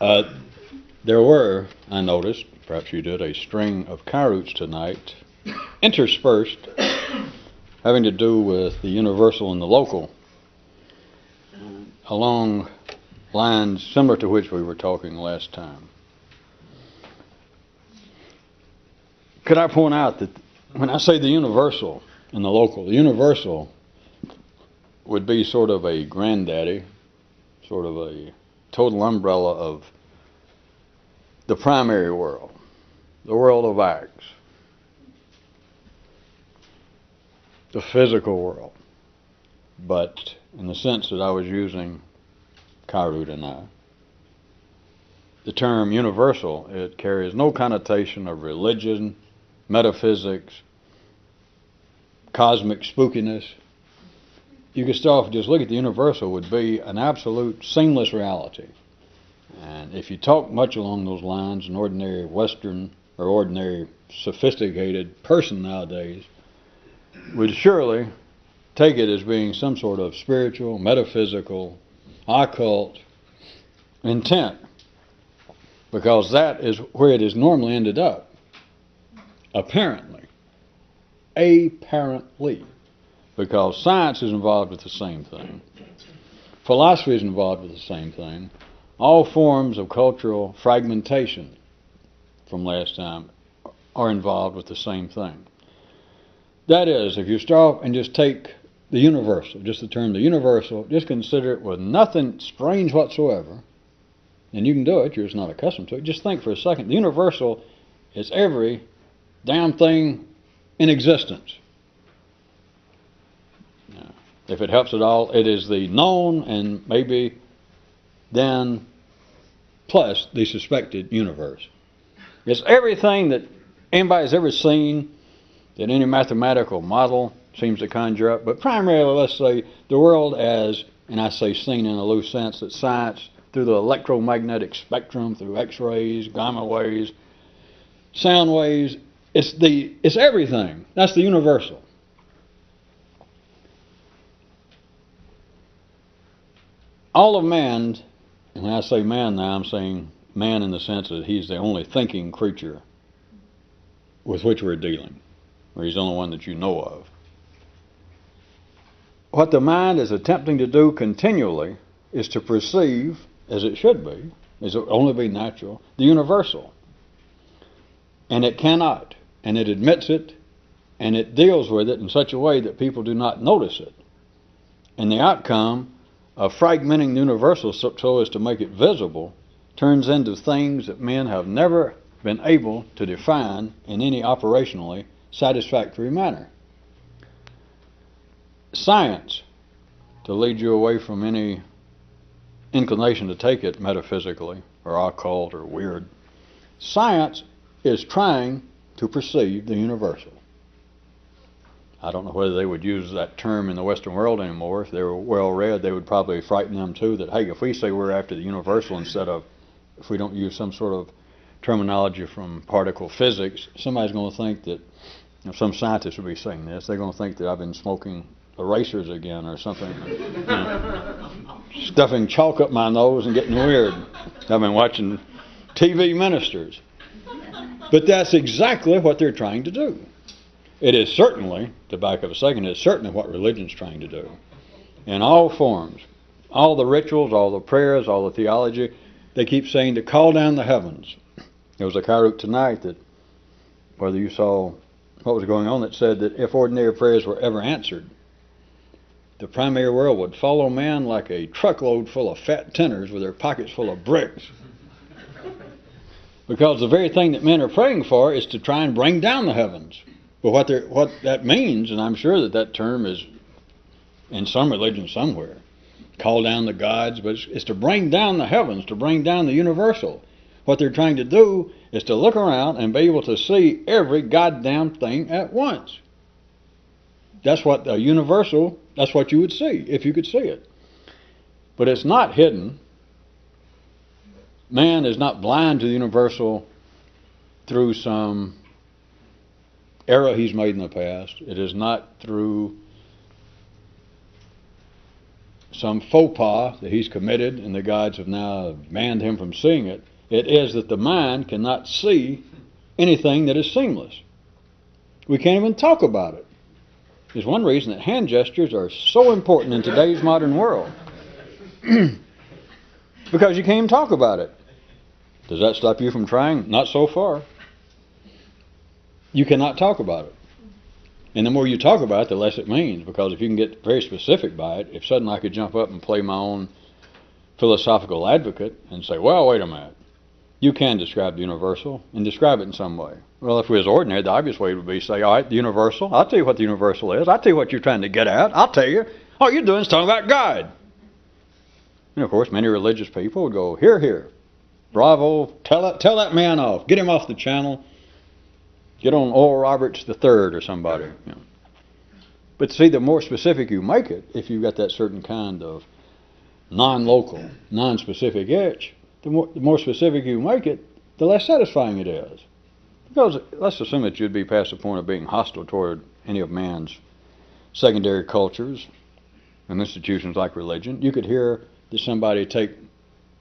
Uh, there were, I noticed, perhaps you did, a string of Kyroots tonight, interspersed, having to do with the universal and the local, along lines similar to which we were talking last time. Could I point out that when I say the universal and the local, the universal would be sort of a granddaddy, sort of a total umbrella of the primary world, the world of acts, the physical world. But in the sense that I was using Kyroot and I, the term universal, it carries no connotation of religion, metaphysics, cosmic spookiness. You could start off and just look at the universal would be an absolute seamless reality. And if you talk much along those lines, an ordinary Western or ordinary sophisticated person nowadays would surely take it as being some sort of spiritual, metaphysical, occult intent, because that is where it has normally ended up. Apparently, because science is involved with the same thing, philosophy is involved with the same thing, all forms of cultural fragmentation from last time are involved with the same thing. That is, if you start and just take the universal, just the term the universal, just consider it with nothing strange whatsoever, and you can do it, you're just not accustomed to it. Just think for a second. The universal is every damn thing in existence. Now, if it helps at all, it is the known and maybe then plus the suspected universe. It's everything that anybody's ever seen, that any mathematical model seems to conjure up, but primarily, let's say, the world as, and I say seen in a loose sense, that science, through the electromagnetic spectrum, through X-rays, gamma waves, sound waves, it's everything. That's the universal. All of man, and when I say man now, I'm saying man in the sense that he's the only thinking creature with which we're dealing, or he's the only one that you know of. What the mind is attempting to do continually is to perceive, as it should be, as it only be natural, the universal. And it cannot, and it admits it, and it deals with it in such a way that people do not notice it. And the outcome of fragmenting the universal so as to make it visible turns into things that men have never been able to define in any operationally satisfactory manner. Science, to lead you away from any inclination to take it metaphysically or occult or weird, science is trying to perceive the universal. I don't know whether they would use that term in the Western world anymore. If they were well read, they would probably frighten them too that, hey, if we say we're after the universal instead of, if we don't use some sort of terminology from particle physics, somebody's going to think that, some scientists would be saying this, they're going to think that I've been smoking erasers again or something, stuffing chalk up my nose and getting weird. I've been watching TV ministers. But that's exactly what they're trying to do. It is certainly, to back up a second, it's certainly what religion's trying to do. In all forms, all the rituals, all the prayers, all the theology, they keep saying to call down the heavens. There was a Kyroot tonight that, whether you saw what was going on, that said that if ordinary prayers were ever answered, the primary world would follow man like a truckload full of fat tinners with their pockets full of bricks. Because the very thing that men are praying for is to try and bring down the heavens. But what that means, and I'm sure that term is in some religion somewhere, call down the gods, but it's to bring down the heavens, to bring down the universal. What they're trying to do is to look around and be able to see every goddamn thing at once. That's what the universal, that's what you would see, if you could see it. But it's not hidden. Man is not blind to the universal through some error he's made in the past. It is not through some faux pas that he's committed and the gods have now banned him from seeing it. It is that the mind cannot see anything that is seamless. We can't even talk about it. There's one reason that hand gestures are so important in today's modern world. Because you can't even talk about it. Does that stop you from trying? Not so far. You cannot talk about it. And the more you talk about it, the less it means. Because if you can get very specific by it, if suddenly I could jump up and play my own philosophical advocate and say, well, wait a minute. You can describe the universal and describe it in some way. Well, if we was ordinary, the obvious way would be say, all right, the universal, I'll tell you what the universal is. I'll tell you what you're trying to get at. I'll tell you. All you're doing is talking about God. And, of course, many religious people would go, here, here. Bravo. Tell that man off. Get him off the channel. Get on Oral Roberts III or somebody. You know. But see, the more specific you make it, if you've got that certain kind of non-local, non-specific itch, the more specific you make it, the less satisfying it is. Because let's assume that you'd be past the point of being hostile toward any of man's secondary cultures and institutions like religion. You could hear that somebody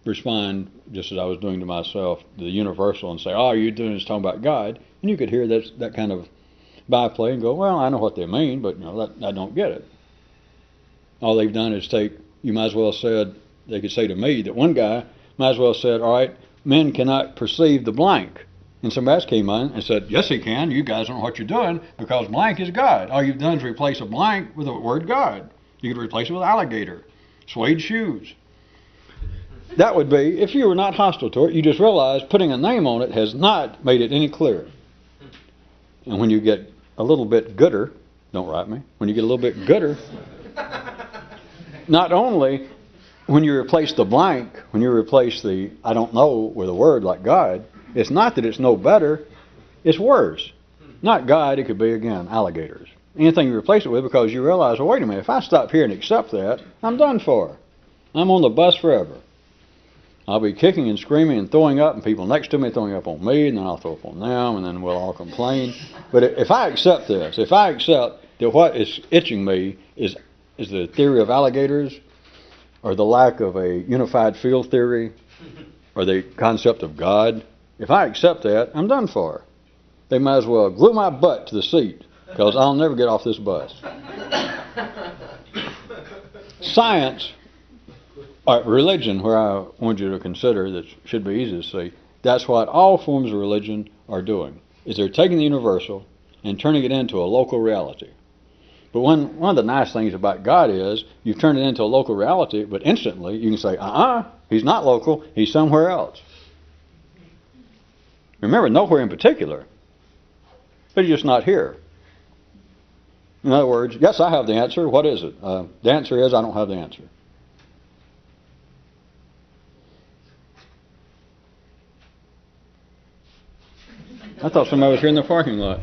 respond, just as I was doing to myself, to the universal and say, all you're doing is talking about God. And you could hear that kind of byplay and go, well, I know what they mean, but I don't get it. All they've done is you might as well said, they could say to me that one guy might as well said, all right, men cannot perceive the blank. And somebody else came on and said, yes, he can. You guys don't know what you're doing because blank is God. All you've done is replace a blank with the word God. You could replace it with alligator, suede shoes. That would be, if you were not hostile to it, you just realize putting a name on it has not made it any clearer. And when you get a little bit gooder, don't write me, when you get a little bit gooder, not only when you replace the blank, when you replace the I don't know with a word like God, it's not that it's no better, it's worse. Not God, it could be, again, alligators. Anything you replace it with, because you realize, well, wait a minute, if I stop here and accept that, I'm done for. I'm on the bus forever. I'll be kicking and screaming and throwing up, and people next to me throwing up on me, and then I'll throw up on them, and then we'll all complain. But if I accept this, if I accept that what is itching me is the theory of alligators, or the lack of a unified field theory, or the concept of God, if I accept that, I'm done for. They might as well glue my butt to the seat, because I'll never get off this bus. Science, or religion, where I want you to consider that should be easy to see, that's what all forms of religion are doing, is they're taking the universal and turning it into a local reality. But one of the nice things about God is you've turned it into a local reality, but instantly you can say, he's not local, he's somewhere else. Remember, nowhere in particular, but he's just not here. In other words, yes, I have the answer. What is it? The answer is I don't have the answer. I thought somebody was here in the parking lot.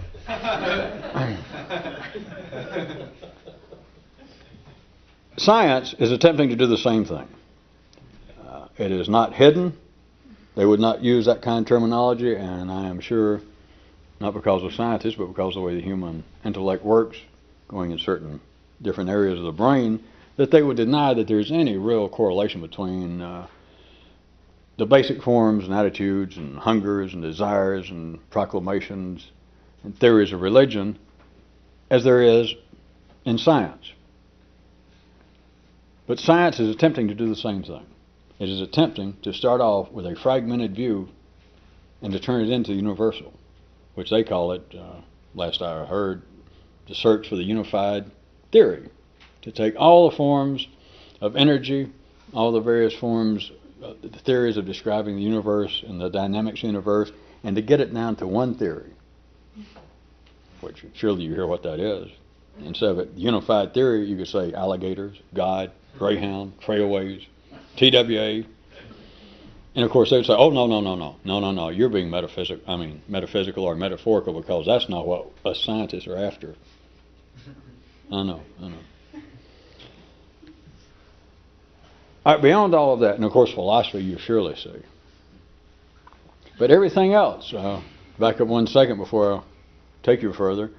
Science is attempting to do the same thing. It is not hidden. They would not use that kind of terminology, and I am sure, not because of scientists, but because of the way the human intellect works, going in certain different areas of the brain, that they would deny that there's any real correlation between the basic forms and attitudes and hungers and desires and proclamations and theories of religion as there is in science. But science is attempting to do the same thing. It is attempting to start off with a fragmented view and to turn it into universal, which they call it, last I heard, the search for the unified theory. To take all the forms of energy, all the various forms, the theories of describing the universe and the dynamics of the universe, and to get it down to one theory, which surely you hear what that is. Instead of a unified theory, you could say alligators, God, Greyhound, Trailways, TWA. And of course they would say, oh, no, you're being metaphysical or metaphorical, because that's not what us scientists are after. I know. All right, beyond all of that, and of course philosophy you surely see. But everything else, back up 1 second before I take you further,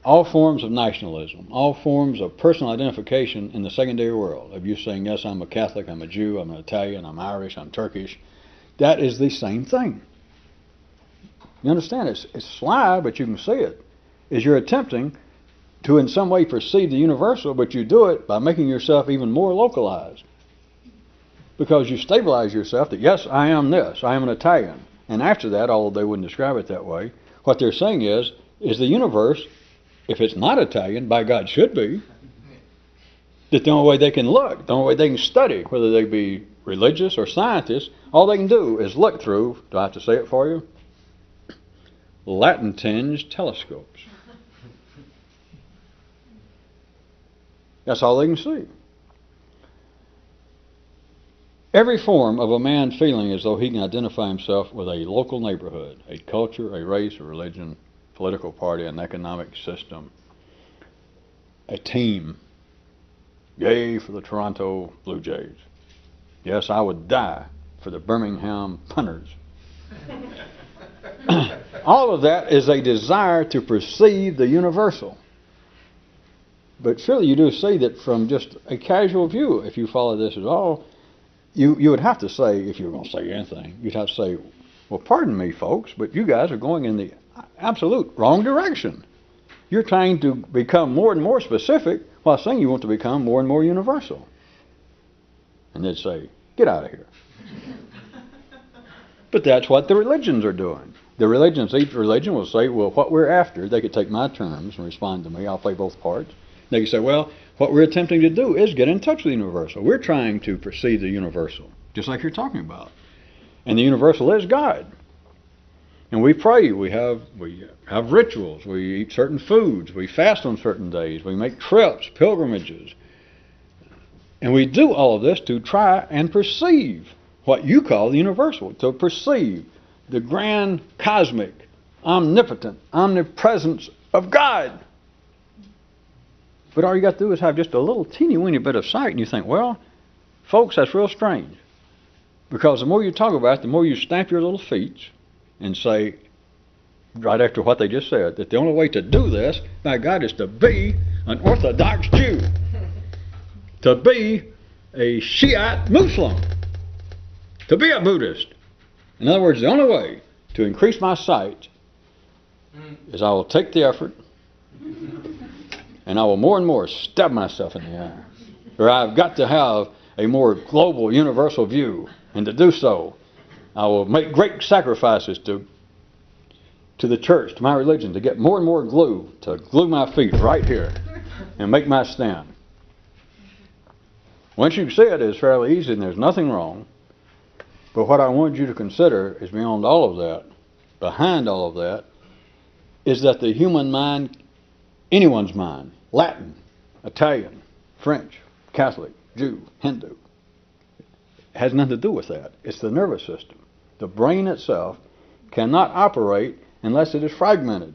all forms of nationalism, all forms of personal identification in the secondary world, of you saying, yes, I'm a Catholic, I'm a Jew, I'm an Italian, I'm Irish, I'm Turkish, that is the same thing. You understand? It's sly, but you can see it. Is you're attempting to in some way perceive the universal, but you do it by making yourself even more localized. Because you stabilize yourself that, yes, I am this, I am an Italian. And after that, although they wouldn't describe it that way, what they're saying is the universe, if it's not Italian, by God should be, that the only way they can look, the only way they can study, whether they be religious or scientists, all they can do is look through, do I have to say it for you? Latin-tinged telescopes. That's all they can see. Every form of a man feeling as though he can identify himself with a local neighborhood, a culture, a race, a religion, political party, an economic system, a team. Yay for the Toronto Blue Jays. Yes, I would die for the Birmingham Punters. All of that is a desire to perceive the universal. But surely you do see that from just a casual view, if you follow this at all, you would have to say, if you were going to say anything, you'd have to say, well, pardon me, folks, but you guys are going in the absolute wrong direction. You're trying to become more and more specific while saying you want to become more and more universal. And they'd say, get out of here. But that's what the religions are doing. The religions, each religion will say, well, what we're after, they could take my terms and respond to me. I'll play both parts. They can say, well, what we're attempting to do is get in touch with the universal. We're trying to perceive the universal, just like you're talking about. And the universal is God. And we pray, we have rituals, we eat certain foods, we fast on certain days, we make trips, pilgrimages. And we do all of this to try and perceive what you call the universal, to perceive the grand, cosmic, omnipotent, omnipresence of God. But all you got to do is have just a little teeny-weeny bit of sight, and you think, well, folks, that's real strange. Because the more you talk about it, the more you stamp your little feet and say, right after what they just said, that the only way to do this, by God, is to be an Orthodox Jew, to be a Shiite Muslim, to be a Buddhist. In other words, the only way to increase my sight is I will take the effort and I will more and more stab myself in the eye. Or I've got to have a more global, universal view. And to do so, I will make great sacrifices to the church, to my religion, to get more and more glue, to glue my feet right here and make my stand. Once you see it, it's fairly easy and there's nothing wrong. But what I want you to consider is beyond all of that, behind all of that, is that the human mind, anyone's mind, Latin, Italian, French, Catholic, Jew, Hindu, has nothing to do with that. It's the nervous system. The brain itself cannot operate unless it is fragmented.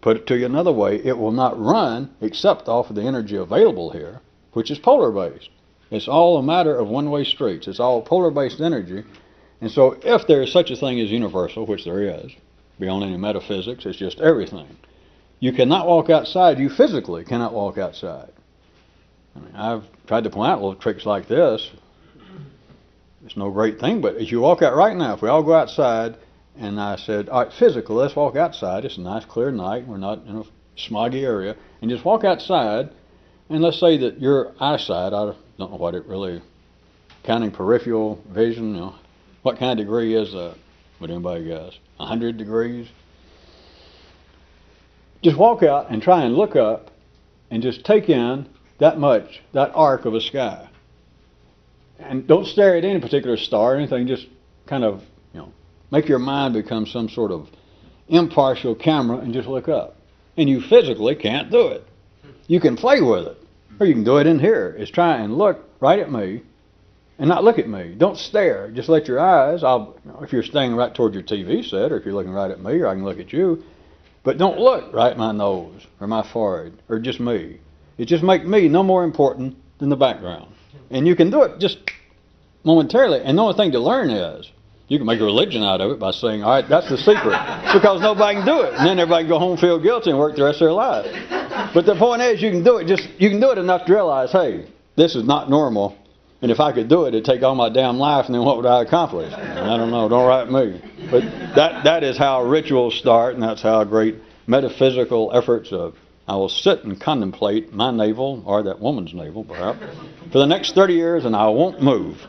Put it to you another way, it will not run except off of the energy available here, which is polar-based. It's all a matter of one-way streets. It's all polar-based energy. And so if there is such a thing as universal, which there is, beyond any metaphysics, it's just everything. You cannot walk outside. You physically cannot walk outside. I mean, I've tried to point out little tricks like this. It's no great thing, but as you walk out right now, if we all go outside, and I said, all right, physically, let's walk outside. It's a nice, clear night. We're not in a smoggy area. And just walk outside, and let's say that your eyesight, I don't know what it really, counting peripheral vision, you know, what kind of degree is that? Would anybody guess? 100 degrees? Just walk out and try and look up and just take in that much, that arc of a sky. And don't stare at any particular star or anything, just kind of, you know, make your mind become some sort of impartial camera and just look up. And you physically can't do it. You can play with it. Or you can do it in here. Is try and look right at me and not look at me. Don't stare. Just let your eyes, if you're staying right toward your TV set, or if you're looking right at me, or I can look at you, but don't look right at my nose or my forehead or just me. It just makes me no more important than the background. And you can do it just momentarily. And the only thing to learn is You can make a religion out of it by saying, all right, that's the secret. Because nobody can do it. And then everybody can go home, feel guilty, and work the rest of their life. But the point is, you can do it. You can do it enough to realize, hey, this is not normal. And if I could do it, it'd take all my damn life, and then what would I accomplish? I don't know. Don't write me. But that is how rituals start, and that's how great metaphysical efforts of, I will sit and contemplate my navel, or that woman's navel, perhaps, for the next 30 years, and I won't move.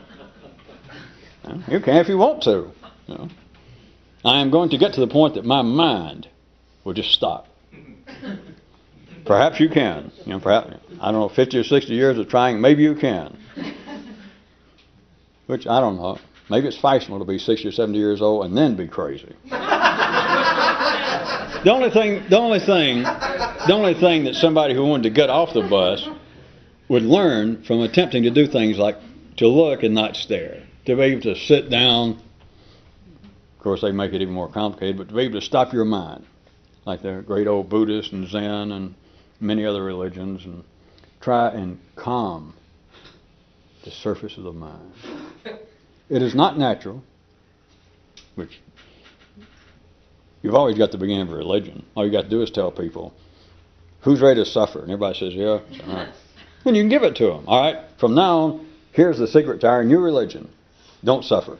You can if you want to. You know. I am going to get to the point that my mind will just stop. Perhaps you can. You know, perhaps, I don't know, 50 or 60 years of trying, maybe you can. Which, I don't know. Maybe it's fashionable to be 60 or 70 years old and then be crazy. The only thing that somebody who wanted to get off the bus would learn from attempting to do things like to look and not stare. To be able to sit down, of course they make it even more complicated, but to be able to stop your mind, like the great old Buddhists and Zen and many other religions, and try and calm the surface of the mind. It is not natural, which you've always got to begin with religion. All you got to do is tell people, who's ready to suffer? And everybody says, yeah. All right. And you can give it to them. All right, from now on, here's the secret to our new religion. Don't suffer.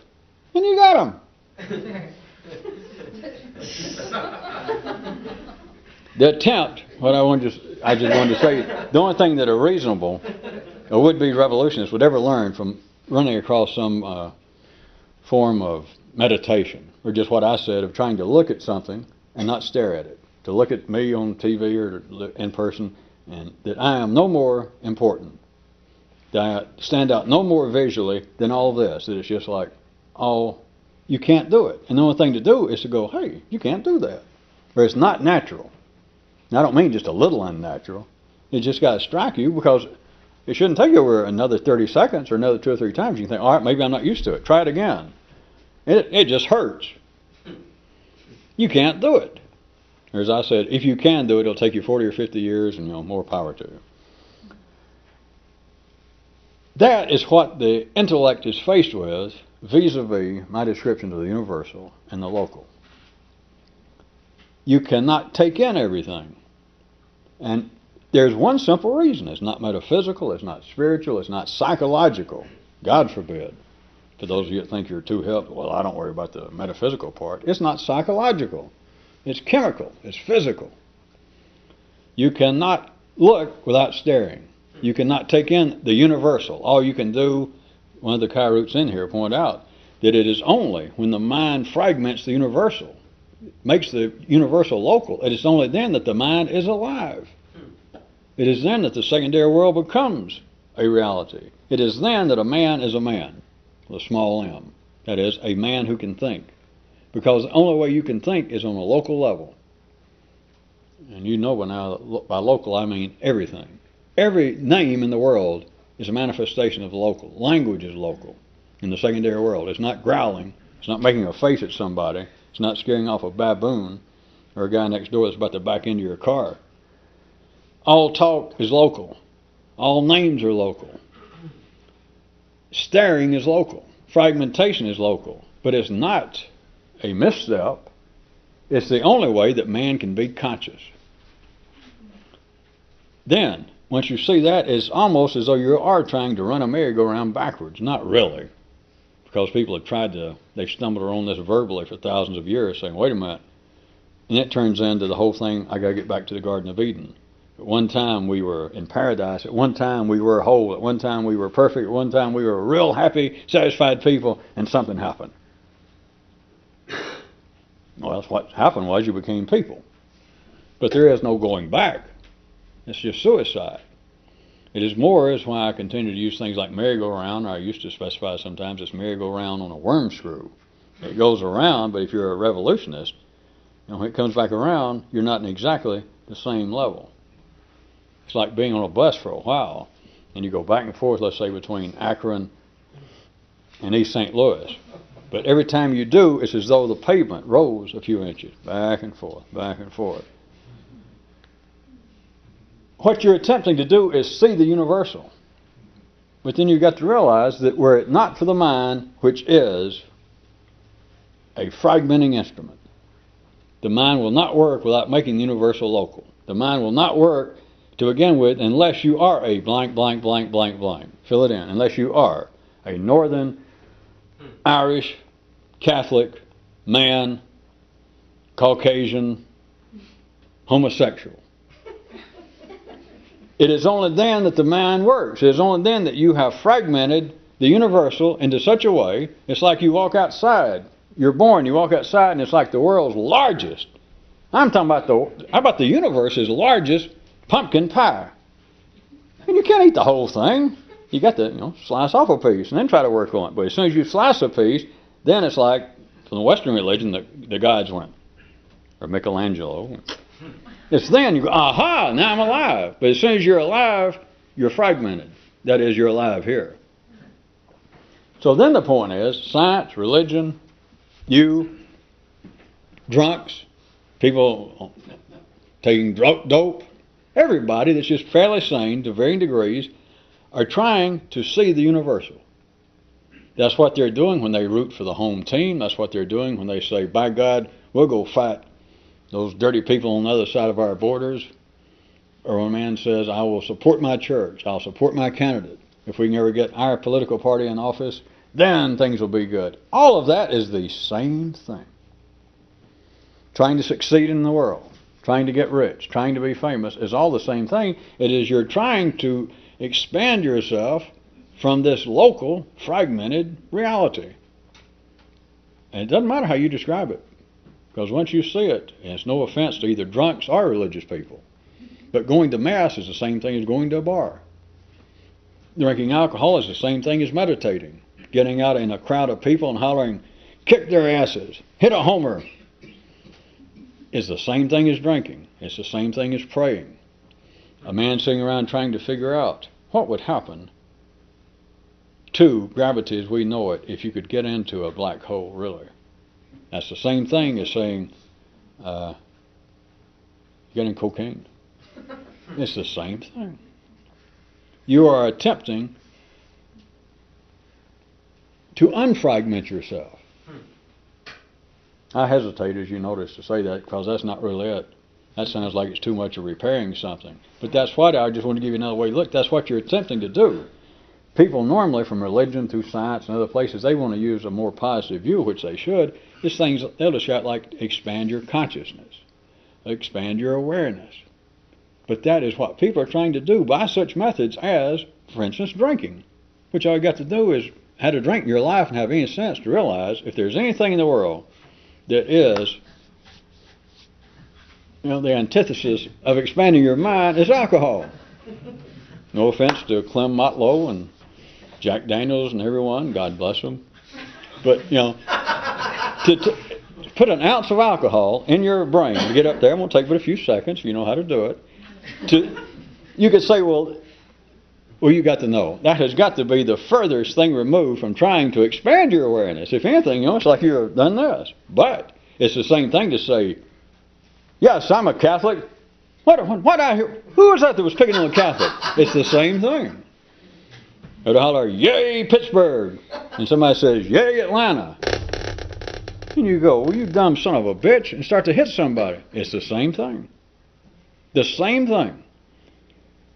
And you got them. The attempt, I just wanted to say, the only thing that a reasonable, a would-be revolutionist would ever learn from running across some form of meditation, or just what I said, of trying to look at something and not stare at it. To look at me on TV or in person, and that I am no more important. That I stand out no more visually than all this. That it's just like, oh, you can't do it. And the only thing to do is to go, hey, you can't do that. Or it's not natural. And I don't mean just a little unnatural. It just got to strike you, because it shouldn't take you over another 30 seconds or another 2 or 3 times. You can think, all right, maybe I'm not used to it. Try it again. It just hurts. You can't do it. Or as I said, if you can do it, it'll take you 40 or 50 years, and more power to you. That is what the intellect is faced with vis-a-vis my description of the universal and the local. You cannot take in everything. And there's one simple reason. It's not metaphysical, it's not spiritual, it's not psychological. God forbid. For those of you that think you're too helped, well, I don't worry about the metaphysical part. It's not psychological. It's chemical. It's physical. You cannot look without staring. You cannot take in the universal. All you can do, one of the Kyroots in here point out, that it is only when the mind fragments the universal, makes the universal local, it is only then that the mind is alive. It is then that the secondary world becomes a reality. It is then that a man is a man, with a small m. That is, a man who can think. Because the only way you can think is on a local level. And you know by now that by local I mean everything. Every name in the world is a manifestation of the local. Language is local in the secondary world. It's not growling. It's not making a face at somebody. It's not scaring off a baboon or a guy next door that's about to back into your car. All talk is local. All names are local. Staring is local. Fragmentation is local. But it's not a misstep. It's the only way that man can be conscious. Then, once you see that, it's almost as though you are trying to run a merry-go-round backwards. Not really. Because people have tried to, they've stumbled around this verbally for thousands of years, saying, wait a minute. And it turns into the whole thing, I got to get back to the Garden of Eden. At one time we were in paradise. At one time we were whole. At one time we were perfect. At one time we were real happy, satisfied people, and something happened. Well, that's what happened was you became people. But there is no going back. It's just suicide. It is more is why I continue to use things like merry-go-round, or I used to specify sometimes it's merry-go-round on a worm screw. It goes around, but if you're a revolutionist, when it comes back around, you're not in exactly the same level. It's like being on a bus for a while, and you go back and forth, let's say, between Akron and East St. Louis. But every time you do, it's as though the pavement rose a few inches, back and forth, back and forth. What you're attempting to do is see the universal. But then you've got to realize that were it not for the mind, which is a fragmenting instrument. The mind will not work without making the universal local. The mind will not work to begin with unless you are a blank, blank, blank, blank, blank. Fill it in. Unless you are a Northern, Irish, Catholic, man, Caucasian, homosexual. It is only then that the mind works. It is only then that you have fragmented the universal into such a way, it's like you walk outside. You're born, you walk outside, and it's like the world's largest. I'm talking about how about the universe's largest pumpkin pie? And you can't eat the whole thing. You got to, slice off a piece and then try to work on it. But as soon as you slice a piece, then it's like, from the Western religion, the gods went. Or Michelangelo. It's then you go, aha, now I'm alive. But as soon as you're alive, you're fragmented. That is, you're alive here. So then the point is, science, religion, you, drunks, people taking dope, everybody that's just fairly sane to varying degrees are trying to see the universal. That's what they're doing when they root for the home team. That's what they're doing when they say, by God, we'll go fight those dirty people on the other side of our borders. Or when a man says, I will support my church, I'll support my candidate. If we can ever get our political party in office, then things will be good. All of that is the same thing. Trying to succeed in the world, trying to get rich, trying to be famous is all the same thing. It is you're trying to expand yourself from this local, fragmented reality. And it doesn't matter how you describe it, because once you see it, and it's no offense to either drunks or religious people, but going to Mass is the same thing as going to a bar. Drinking alcohol is the same thing as meditating. Getting out in a crowd of people and hollering, kick their asses, hit a homer, is the same thing as drinking. It's the same thing as praying. A man sitting around trying to figure out what would happen to gravity as we know it if you could get into a black hole, really. That's the same thing as saying getting cocaine. It's the same thing. You are attempting to unfragment yourself. I hesitate, as you notice, to say that because that's not really it. That sounds like it's too much of repairing something. But that's what I just want to give you another way to look. That's what you're attempting to do. People normally, from religion through science and other places, they want to use a more positive view, which they should. These things, they'll just shout like, expand your consciousness, expand your awareness. But that is what people are trying to do by such methods as, for instance, drinking, which all you got to do is have to drink in your life and have any sense to realize if there's anything in the world that is, the antithesis of expanding your mind is alcohol. No offense to Clem Motlow and Jack Daniels and everyone, God bless them. But, to put an ounce of alcohol in your brain, to get up there, it won't take but a few seconds, you know how to do it. You could say, well, you got to know. That has got to be the furthest thing removed from trying to expand your awareness. If anything, it's like you've done this. But it's the same thing to say, yes, I'm a Catholic. What I hear? Who was that was picking on a Catholic? It's the same thing. Or to holler, yay, Pittsburgh. And somebody says, yay, Atlanta. And you go, well, you dumb son of a bitch, and start to hit somebody. It's the same thing. The same thing.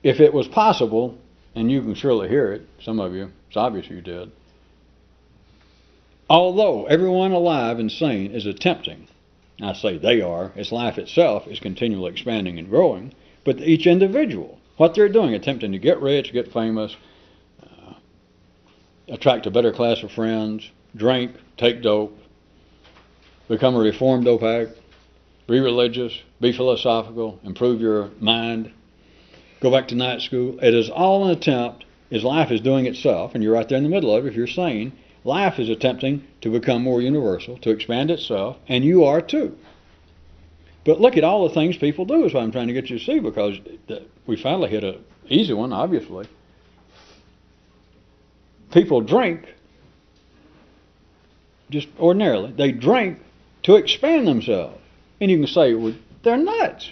If it was possible, and you can surely hear it, some of you, it's obvious you did, although everyone alive and sane is attempting, I say they are, its life itself is continually expanding and growing, but each individual, what they're doing, attempting to get rich, get famous, attract a better class of friends, drink, take dope, become a reformed dope addict, be religious, be philosophical, improve your mind, go back to night school. It is all an attempt, as life is doing itself, and you're right there in the middle of it if you're sane. Life is attempting to become more universal, to expand itself, and you are too. But look at all the things people do is what I'm trying to get you to see, because we finally hit an easy one, obviously. People drink, just ordinarily, they drink to expand themselves. And you can say, well, they're nuts.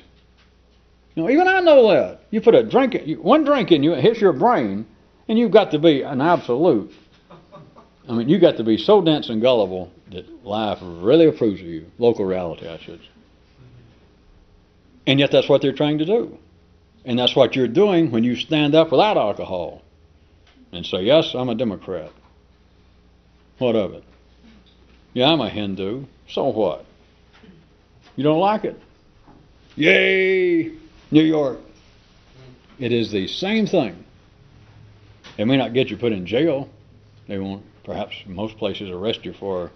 Even I know that. You put one drink in you, it hits your brain, and you've got to be an absolute I mean, you got to be so dense and gullible that life really approves of you. Local reality, I should say. And yet that's what they're trying to do. And that's what you're doing when you stand up without alcohol and say, yes, I'm a Democrat. What of it? Yeah, I'm a Hindu. So what? You don't like it? Yay! New York. It is the same thing. It may not get you put in jail. They won't, perhaps in most places, arrest you for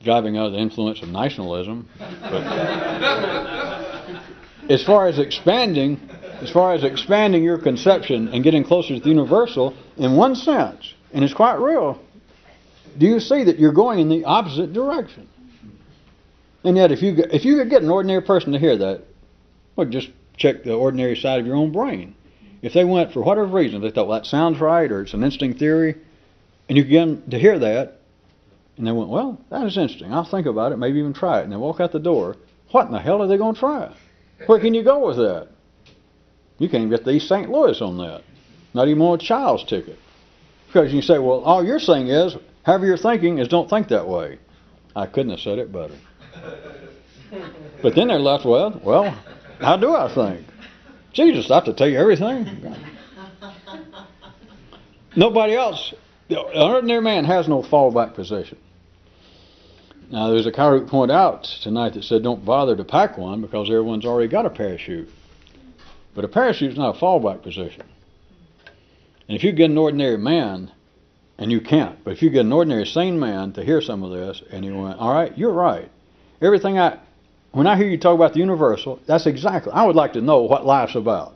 driving under the influence of nationalism. But as far as expanding your conception and getting closer to the universal, in one sense, and it's quite real, do you see that you're going in the opposite direction? And yet, if you could get an ordinary person to hear that, well, just check the ordinary side of your own brain. If they went, for whatever reason, they thought, well, that sounds right, or it's an interesting theory, and you get them to hear that, and they went, well, that is interesting. I'll think about it, maybe even try it. And they walk out the door. What in the hell are they going to try? Where can you go with that? You can't even get to East St. Louis on that. Not even on a child's ticket. Because you say, well, all you're saying is, however you're thinking is don't think that way. I couldn't have said it better. But then they're left with, well, how do I think? Jesus, I have to tell you everything? Nobody else, an ordinary man has no fallback position. Now, there's a Kyroot point out tonight that said don't bother to pack one because everyone's already got a parachute. But a parachute's not a fallback position. And if you get an ordinary man, and you can't, but if you get an ordinary sane man to hear some of this, and he went, all right, you're right. When I hear you talk about the universal, that's exactly, I would like to know what life's about.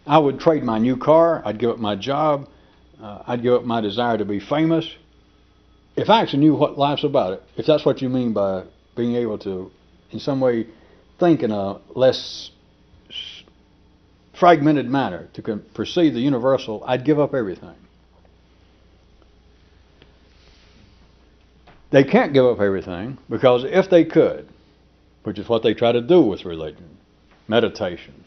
I would trade my new car, I'd give up my job, I'd give up my desire to be famous. If I actually knew what life's about, if that's what you mean by being able to, in some way, think in a less fragmented manner to perceive the universal, I'd give up everything. They can't give up everything because if they could, which is what they try to do with religion, meditation,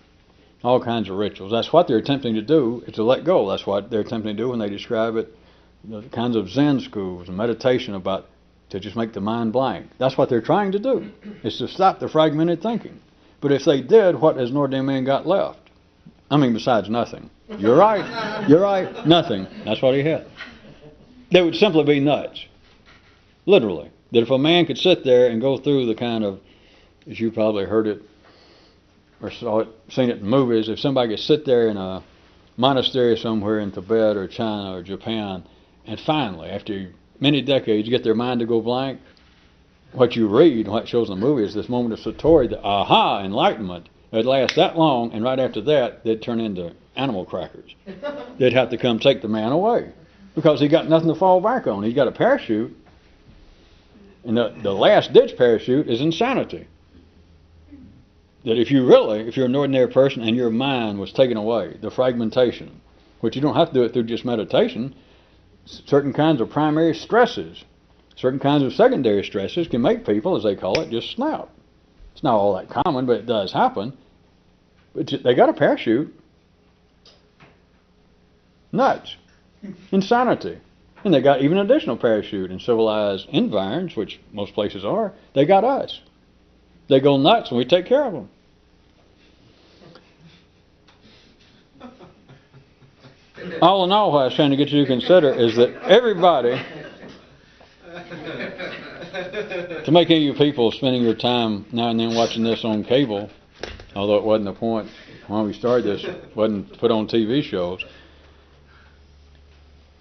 all kinds of rituals, that's what they're attempting to do, is to let go. That's what they're attempting to do when they describe it, the kinds of Zen schools and meditation about to just make the mind blank. That's what they're trying to do, is to stop the fragmented thinking. But if they did, what has an ordinary man got left? I mean, besides nothing. You're right, nothing. That's what he had. They would simply be nuts. Literally. That if a man could sit there and go through the kind of, as you probably heard it, or seen it in movies, if somebody could sit there in a monastery somewhere in Tibet or China or Japan, and finally, after many decades, get their mind to go blank, what you read, what shows in the movie is this moment of satori, the aha, enlightenment. It'd last that long, and right after that, they'd turn into animal crackers. They'd have to come take the man away because he got nothing to fall back on. He's got a parachute, and the last-ditch parachute is insanity. That if you're an ordinary person and your mind was taken away, the fragmentation, which you don't have to do it through just meditation, certain kinds of primary stresses, certain kinds of secondary stresses can make people, as they call it, just snap. It's not all that common, but it does happen. But they got a parachute. Nuts. Insanity. And they got even additional parachute in civilized environs, which most places are. They got us. They go nuts and we take care of them. All in all, what I was trying to get you to consider is that everybody, to make any of you people spending your time now and then watching this on cable, although it wasn't the point when we started this, it wasn't put on TV shows,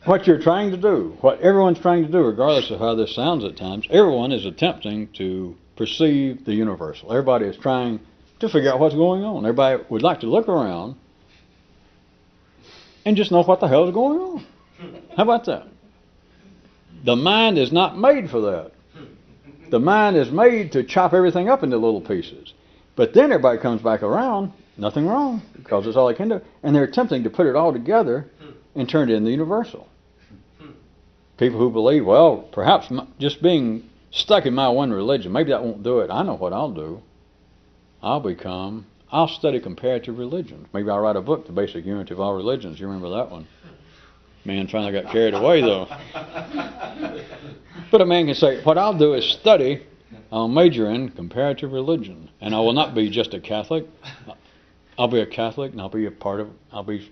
what you're trying to do, what everyone's trying to do, regardless of how this sounds at times, everyone is attempting to perceive the universal. Everybody is trying to figure out what's going on. Everybody would like to look around and just know what the hell is going on. How about that? The mind is not made for that. The mind is made to chop everything up into little pieces. But then everybody comes back around, nothing wrong, because it's all they can do. And they're attempting to put it all together and turn it into the universal. People who believe, well, perhaps just being stuck in my one religion, maybe that won't do it. I know what I'll do. I'll study comparative religions. Maybe I'll write a book, The Basic Unity of All Religions. You remember that one? Man finally got carried away, though. But a man can say, what I'll do is study, I'll major in comparative religion, and I will not be just a Catholic. I'll be a Catholic, and I'll be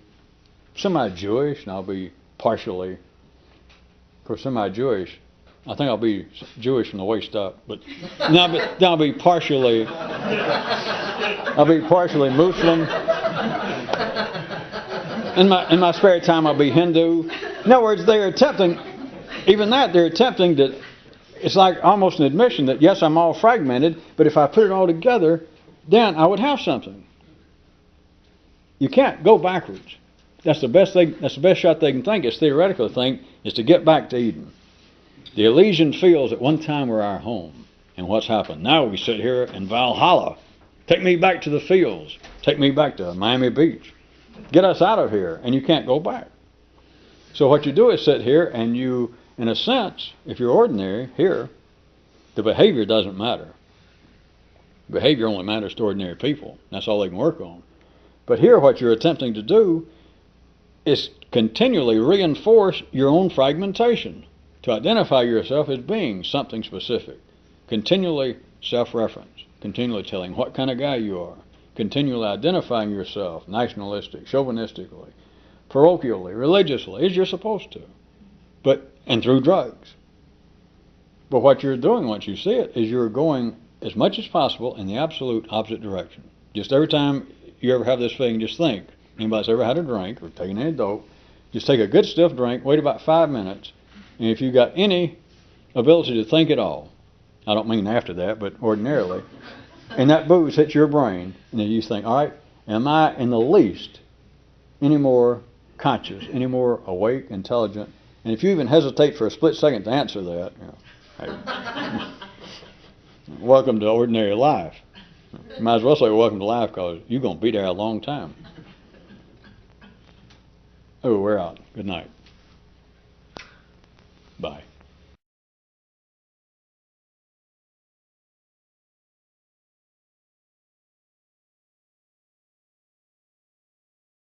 semi-Jewish, and I'll be partially, for semi-Jewish, I think I'll be Jewish from the waist up, but I'll be partially Muslim. In my spare time, I'll be Hindu. In other words, they're attempting that. It's like almost an admission that yes, I'm all fragmented, but if I put it all together, then I would have something. You can't go backwards. That's the best shot they can think. It's theoretical to think is to get back to Eden. The Elysian fields at one time were our home. And what's happened? Now we sit here in Valhalla. Take me back to the fields. Take me back to Miami Beach. Get us out of here. And you can't go back. So what you do is sit here and you, in a sense, if you're ordinary here, the behavior doesn't matter. Behavior only matters to ordinary people. That's all they can work on. But here what you're attempting to do is continually reinforce your own fragmentation, to identify yourself as being something specific, continually self-reference, continually telling what kind of guy you are, continually identifying yourself nationalistic, chauvinistically, parochially, religiously, as you're supposed to, and through drugs. But what you're doing once you see it is you're going as much as possible in the absolute opposite direction. Just every time you ever have this feeling, just think, anybody's ever had a drink or taken any dope, just take a good stiff drink, wait about 5 minutes, and if you've got any ability to think at all, I don't mean after that, but ordinarily, and that booze hits your brain, and then you think, all right, am I in the least any more conscious, any more awake, intelligent? And if you even hesitate for a split second to answer that, hey, welcome to ordinary life. You might as well say welcome to life because you're going to be there a long time. Oh, we're out. Good night. Bye.